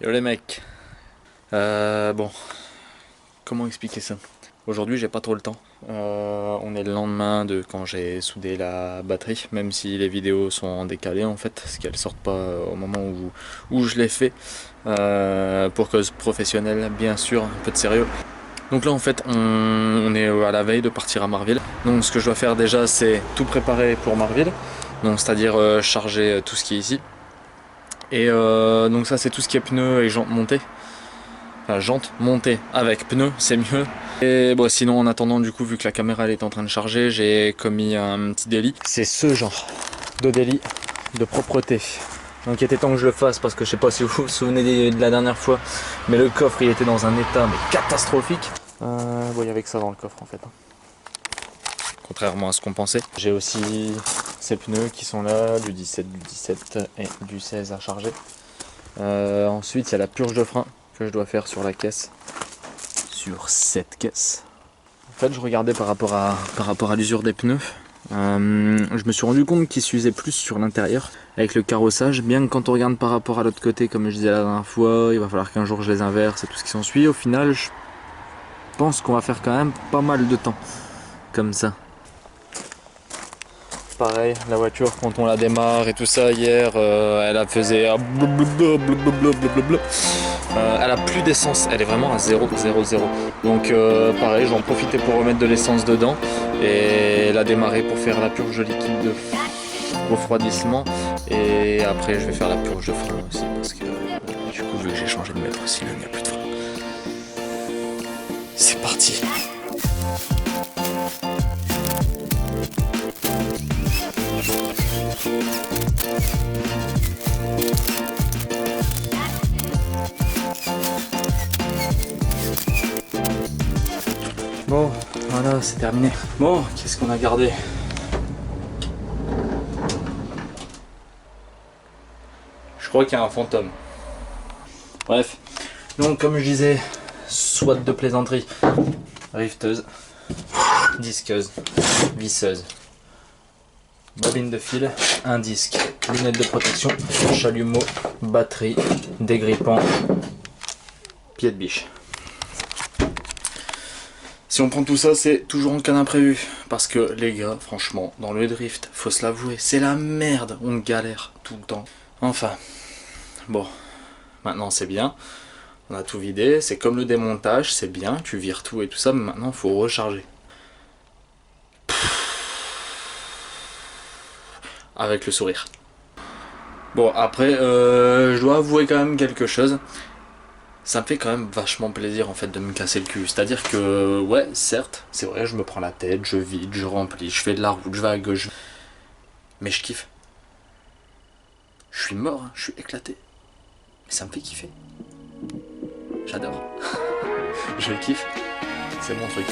Yo les mecs, bon, comment expliquer ça? Aujourd'hui j'ai pas trop le temps, on est le lendemain de quand j'ai soudé la batterie, même si les vidéos sont en décalé en fait, parce qu'elles sortent pas au moment où je les fais, pour cause professionnelle bien sûr, un peu de sérieux. Donc là en fait on est à la veille de partir à Marville, donc ce que je dois faire déjà c'est tout préparer pour Marville, donc c'est-à-dire charger tout ce qui est ici. Et donc ça c'est tout ce qui est pneus et jantes montées. Enfin jantes montées avec pneus, c'est mieux. Et bon sinon en attendant du coup vu que la caméra elle est en train de charger, j'ai commis un petit délit. C'est ce genre de délit de propreté. Donc il était temps que je le fasse parce que je sais pas si vous vous souvenez de la dernière fois, mais le coffre il était dans un état mais catastrophique. Bon il y avait que ça dans le coffre en fait. Contrairement à ce qu'on pensait. J'ai aussi ces pneus qui sont là, du 17 et du 16 à charger. Ensuite il y a la purge de frein que je dois faire sur la caisse. Sur cette caisse. En fait je regardais par rapport à l'usure des pneus. Je me suis rendu compte qu'ils s'usaient plus sur l'intérieur avec le carrossage, bien que quand on regarde par rapport à l'autre côté, comme je disais la dernière fois, il va falloir qu'un jour je les inverse et tout ce qui s'ensuit. Au final je pense qu'on va faire quand même pas mal de temps comme ça. Pareil, la voiture quand on la démarre et tout ça hier, elle a faisait elle a plus d'essence, elle est vraiment à 0,0. Donc pareil, j'en profitais pour remettre de l'essence dedans et la démarrer pour faire la purge liquide de refroidissement. Et après je vais faire la purge de frein aussi parce que du coup vu que j'ai changé de maître aussi, il n'y a plus de frein. C'est parti. Bon, voilà, c'est terminé. Bon, qu'est-ce qu'on a gardé? Je crois qu'il y a un fantôme. Bref, donc comme je disais, soit de plaisanterie, rifteuse, disqueuse, visseuse, bobine de fil, un disque, lunettes de protection, chalumeau, batterie, dégrippant, pied de biche. Si on prend tout ça, c'est toujours en cas d'imprévu. Parce que les gars, franchement, dans le drift, faut se l'avouer, c'est la merde. On galère tout le temps. Enfin, bon, maintenant c'est bien. On a tout vidé, c'est comme le démontage, c'est bien, tu vires tout et tout ça, mais maintenant il faut recharger. Avec le sourire. Bon, après, je dois avouer quand même quelque chose. Ça me fait quand même vachement plaisir en fait de me casser le cul. C'est-à-dire que, ouais, certes, c'est vrai, je me prends la tête, je vide, je remplis, je fais de la route, je vais à gauche. Mais je kiffe. Je suis mort, hein, je suis éclaté. Mais ça me fait kiffer. J'adore. Je kiffe. C'est mon truc.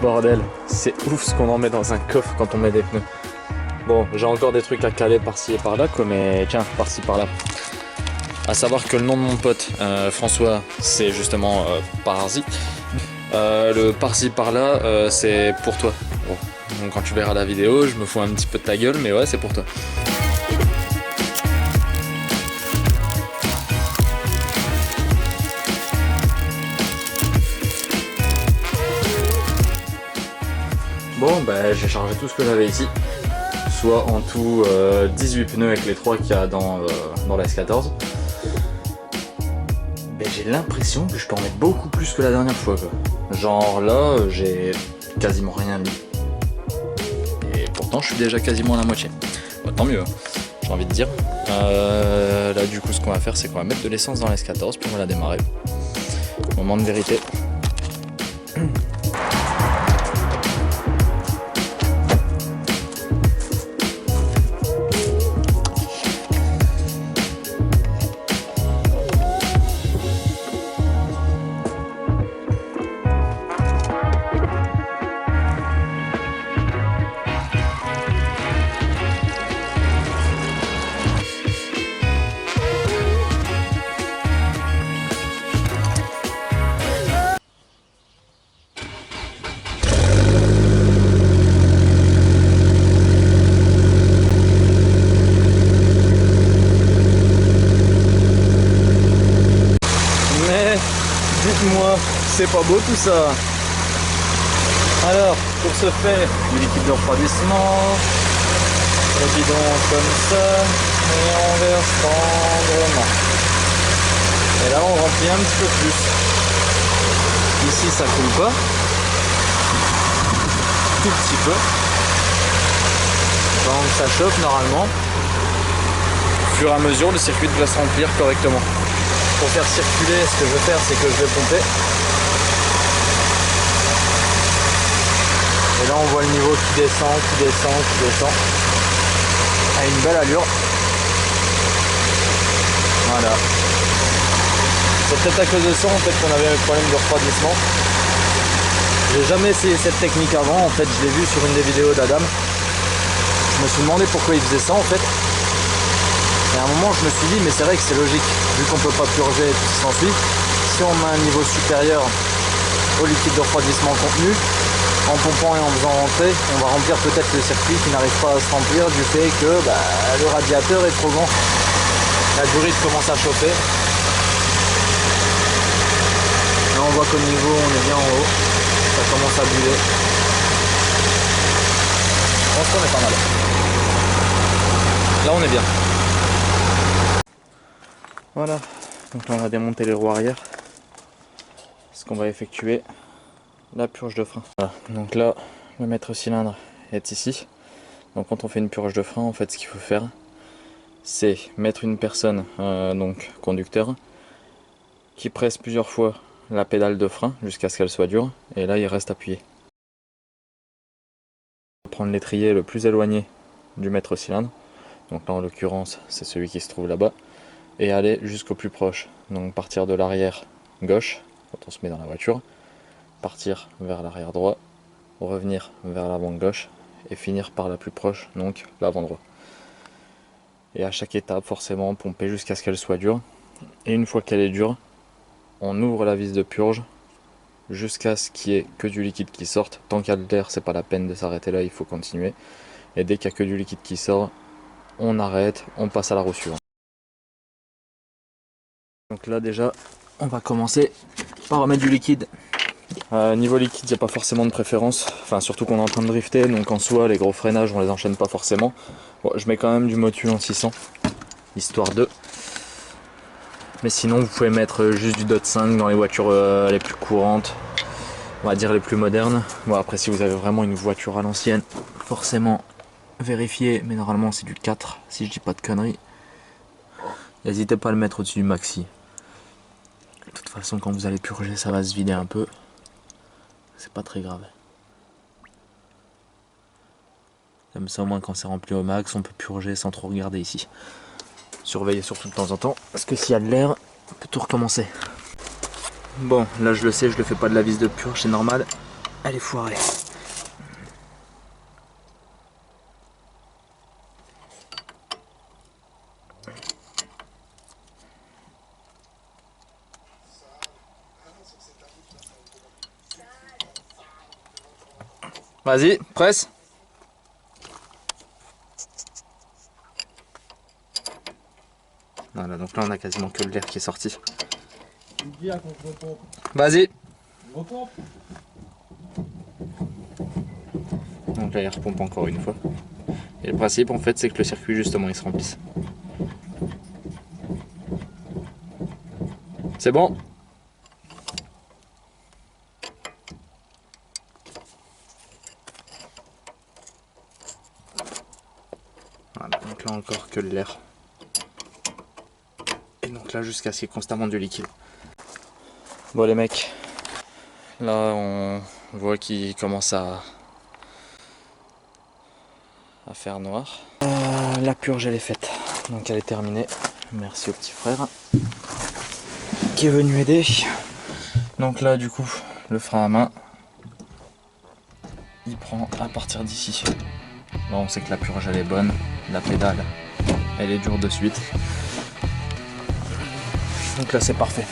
Bordel, c'est ouf ce qu'on en met dans un coffre quand on met des pneus. Bon, j'ai encore des trucs à caler par-ci et par-là, quoi, mais tiens, par-ci par-là. À savoir que le nom de mon pote, François, c'est justement Parsi. Le par-ci par-là, c'est pour toi. Bon. Donc quand tu verras la vidéo, je me fous un petit peu de ta gueule, mais ouais, c'est pour toi. Bon, bah j'ai chargé tout ce que j'avais ici. Soit en tout 18 pneus avec les 3 qu'il y a dans la S14. Mais j'ai l'impression que je peux en mettre beaucoup plus que la dernière fois, quoi. Genre là, j'ai quasiment rien mis. Et pourtant, je suis déjà quasiment à la moitié. Bah, tant mieux, hein, j'ai envie de dire. Là, du coup, ce qu'on va faire, c'est qu'on va mettre de l'essence dans la S14, puis on va la démarrer. Moment de vérité. c'est pas beau tout ça. Alors, pour ce faire, du liquide de refroidissement, le bidon comme ça, et on verse tendrement. Et là on remplit un petit peu plus. Ici ça coule pas, tout petit peu. Donc ça chauffe normalement. Au fur et à mesure, le circuit doit se remplir correctement. Pour faire circuler, ce que je vais faire, c'est que je vais pomper. Et là on voit le niveau qui descend, qui descend, qui descend. À une belle allure. Voilà. C'est peut-être à cause de ça en fait qu'on avait un problème de refroidissement. J'ai jamais essayé cette technique avant, en fait je l'ai vu sur une des vidéos d'Adam. Je me suis demandé pourquoi il faisait ça en fait. Et à un moment je me suis dit mais c'est vrai que c'est logique, vu qu'on peut pas purger tout ce qui s'ensuit. Si on met un niveau supérieur au liquide de refroidissement contenu, en pompant et en faisant rentrer, on va remplir peut-être le circuit qui n'arrive pas à se remplir du fait que le radiateur est trop grand. La durite commence à chauffer. Là on voit qu'au niveau on est bien en haut, ça commence à buller. Je pense qu'on est pas mal. Là on est bien. Voilà, donc là on va démonter les roues arrière. Ce qu'on va effectuer la purge de frein. Voilà. Donc là le maître cylindre est ici. Donc quand on fait une purge de frein, en fait ce qu'il faut faire, c'est mettre une personne, donc conducteur, qui presse plusieurs fois la pédale de frein jusqu'à ce qu'elle soit dure, et là il reste appuyé. Prendre l'étrier le plus éloigné du maître cylindre, donc là en l'occurrence c'est celui qui se trouve là-bas, et aller jusqu'au plus proche. Donc partir de l'arrière gauche quand on se met dans la voiture, partir vers l'arrière droit, revenir vers l'avant gauche et finir par la plus proche, donc l'avant droit. Et à chaque étape forcément pomper jusqu'à ce qu'elle soit dure, et une fois qu'elle est dure, on ouvre la vis de purge jusqu'à ce qu'il n'y ait que du liquide qui sorte. Tant qu'il y a de l'air, c'est pas la peine de s'arrêter là, il faut continuer. Et dès qu'il n'y a que du liquide qui sort, on arrête, on passe à la roue suivante. Donc là déjà, on va commencer par remettre du liquide. Niveau liquide, il n'y a pas forcément de préférence, enfin surtout qu'on est en train de drifter, donc en soi les gros freinages on les enchaîne pas forcément. Bon, je mets quand même du Motul en 600, histoire de. Mais sinon vous pouvez mettre juste du DOT 5 dans les voitures les plus courantes, on va dire les plus modernes. Bon après si vous avez vraiment une voiture à l'ancienne, forcément vérifiez, mais normalement c'est du 4 si je dis pas de conneries. N'hésitez pas à le mettre au-dessus du maxi. De toute façon quand vous allez purger ça va se vider un peu, c'est pas très grave. Comme ça au moins quand c'est rempli au max on peut purger sans trop regarder ici. Surveillez surtout de temps en temps, parce que s'il y a de l'air, on peut tout recommencer. Bon, là je le sais, je le fais pas de la vis de purge, c'est normal. Elle est foirée. Vas-y, presse. Voilà, donc là on a quasiment que l'air qui est sorti. Vas-y. Donc là il repompe encore une fois. Et le principe en fait c'est que le circuit justement il se remplisse. C'est bon? Voilà, donc là encore que de l'air. Et donc là jusqu'à ce qu'il y ait constamment du liquide. Bon les mecs, là on voit qu'il commence à faire noir. La purge elle est faite, donc elle est terminée. Merci au petit frère qui est venu aider. Donc là du coup le frein à main il prend à partir d'ici. Là on sait que la purge elle est bonne, la pédale elle est dure de suite. Donc là c'est parfait.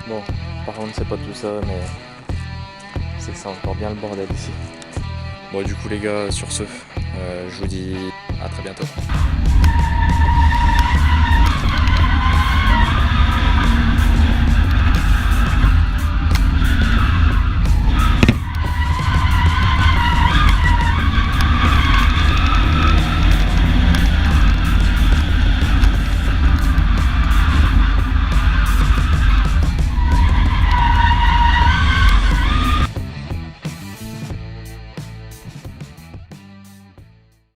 Bon, par contre c'est pas tout ça, mais c'est que c'est encore bien le bordel ici. Bon du coup les gars, sur ce, je vous dis à très bientôt.